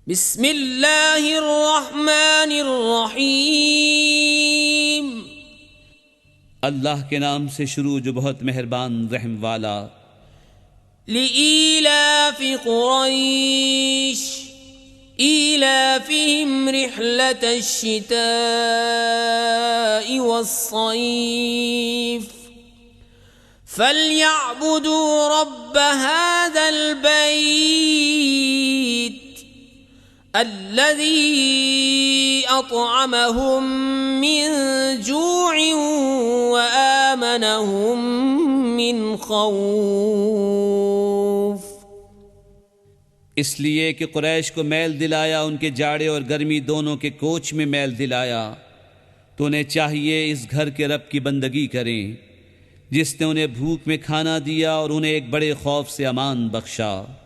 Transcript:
बिस्मिल्लाहिर्रहमानिर्रहीम। अल्लाह के नाम से शुरू जो बहुत मेहरबान रहम वाला। लिईलाफि कुरैश ईलाफिहिम रिहलतश शिताइ वस्सैफ फलयअबुदू रब्ब हाज़ल बैत अल्लज़ी अतअमहुम मिन जूइन व आमनहुम मिन खौफ। इसलिए कि कुरैश को मैल दिलाया, उनके जाड़े और गर्मी दोनों के कोच में मैल दिलाया, तो उन्हें चाहिए इस घर के रब की बंदगी करें जिसने उन्हें भूख में खाना दिया और उन्हें एक बड़े खौफ से अमान बख्शा।